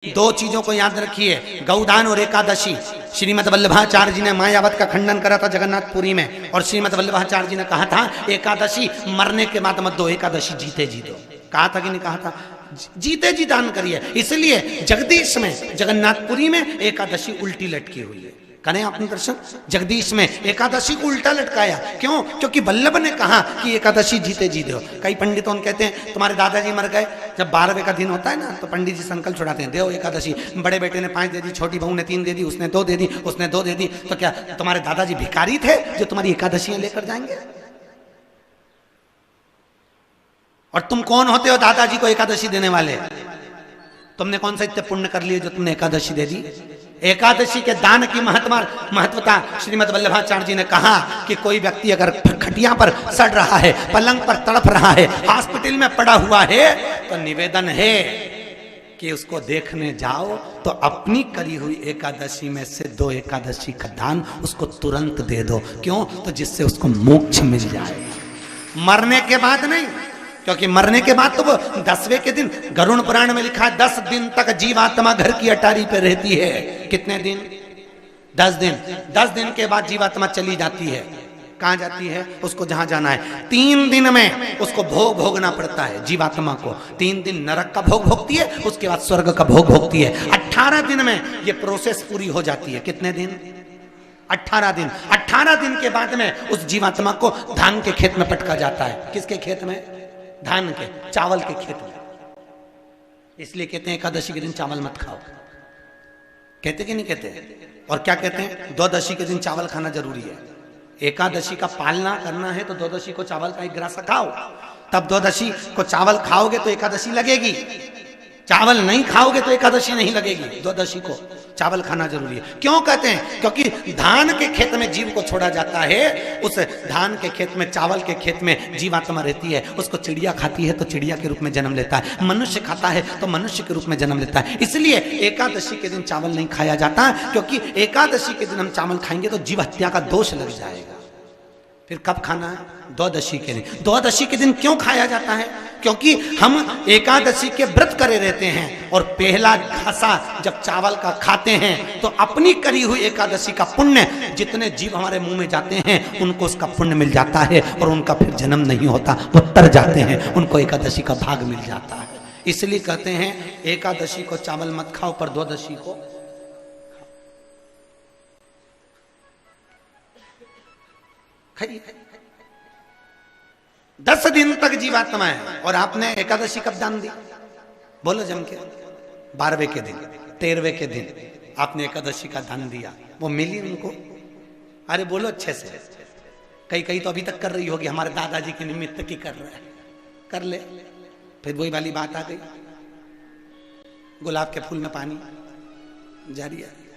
दो चीजों को याद रखिए, गौदान और एकादशी। श्रीमद वल्लभाचार्य जी ने मायावत का खंडन करा था जगन्नाथपुरी में, और श्रीमद वल्लभाचार्य जी ने कहा था एकादशी मरने के बाद मत दो, एकादशी जीते जी दो। कहा था कि नहीं कहा था? जीते जी दान करिए। इसलिए जगदीश में जगन्नाथपुरी में एकादशी उल्टी लटकी हुई है। करें आपने दर्शन, जगदीश में एकादशी को उल्टा लटकाया। क्यों? क्योंकि वल्लभ ने कहा कि एकादशी जीते जी दो। कई पंडितों कहते हैं तुम्हारे दादाजी मर गए, जब 12वें का दिन होता है ना तो पंडित जी संकल्प छुड़ाते हैं, देव एकादशी। बड़े बेटे ने 5 दे दी, छोटी बहू ने 3 दे दी, उसने 2 दे दी, उसने 2 दे दी। तो क्या तुम्हारे दादाजी भिखारी थे जो तुम्हारी एकादशियां लेकर जाएंगे? और तुम कौन होते हो दादाजी को एकादशी देने वाले? तुमने कौन सा इतने पुण्य कर लिए जो तुमने एकादशी दे दी? एकादशी के दान की महत्वता श्रीमद वल्लभाचार्य जी ने कहा कि कोई व्यक्ति अगर खटिया पर सड़ रहा है, पलंग पर तड़प रहा है, हॉस्पिटल में पड़ा हुआ है, तो निवेदन है कि उसको देखने जाओ तो अपनी करी हुई एकादशी में से 2 एकादशी का दान उसको तुरंत दे दो। क्यों? तो जिससे उसको मोक्ष मिल जाए, मरने के बाद नहीं। क्योंकि मरने के बाद तो वो 10वें के दिन, गरुड़ पुराण में लिखा है 10 दिन तक जीवात्मा घर की अटारी पे रहती है। कितने दिन? 10 दिन। 10 दिन के बाद जीवात्मा चली जाती है। कहां जाती है? उसको जहां जाना है। 3 दिन में उसको भोग भोगना पड़ता है जीवात्मा को। 3 दिन नरक का भोग भोगती है, उसके बाद स्वर्ग का भोग भोगती है। 18 दिन में ये प्रोसेस पूरी हो जाती है। कितने दिन? 18 दिन। 18 दिन के बाद में उस जीवात्मा को धान के खेत में पटका जाता है। किसके खेत में? धान के, चावल के खेत में। इसलिए कहते हैं एकादशी के दिन चावल मत खाओ। कहते कि नहीं कहते? और क्या कहते हैं? द्वादशी के दिन चावल खाना जरूरी है। एकादशी का पालना करना है तो द्वादशी को चावल का 1 ग्रास खाओ, तब द्वादशी को चावल खाओगे तो एकादशी लगेगी। चावल नहीं खाओगे तो एकादशी नहीं लगेगी। द्वादशी को चावल खाना जरूरी है। क्यों कहते हैं? क्योंकि धान के खेत में जीव को छोड़ा जाता है, उस धान के खेत में, चावल के खेत में जीवात्मा रहती है। उसको चिड़िया खाती है तो चिड़िया के रूप में जन्म लेता है, मनुष्य खाता है तो मनुष्य के रूप में जन्म लेता है। इसलिए एकादशी के दिन चावल नहीं खाया जाता, क्योंकि एकादशी के दिन हम चावल खाएंगे तो जीव हत्या का दोष लग जाएगा। फिर कब खाना है? द्वादशी के दिन। द्वादशी के दिन क्यों खाया जाता है? क्योंकि हम एकादशी के व्रत करे रहते हैं, और पहला घासा जब चावल का खाते हैं तो अपनी करी हुई एकादशी का पुण्य, जितने जीव हमारे मुंह में जाते हैं उनको उसका पुण्य मिल जाता है, और उनका फिर जन्म नहीं होता, वो तर जाते हैं, उनको एकादशी का भाग मिल जाता है। इसलिए कहते हैं एकादशी को चावल मत खाओ, पर द्वादशी को खाइए। 10 दिन तक जीवात्मा है, और आपने एकादशी कब दान दी? बोलो जम के। 12वें के दिन, 13वें के दिन आपने एकादशी का दान दिया, वो मिली उनको? अरे बोलो अच्छे से। कई तो अभी तक कर रही होगी, हमारे दादाजी के निमित्त की कर रहा है, कर ले। फिर वही वाली बात आ गई, गुलाब के फूल में पानी जारी है।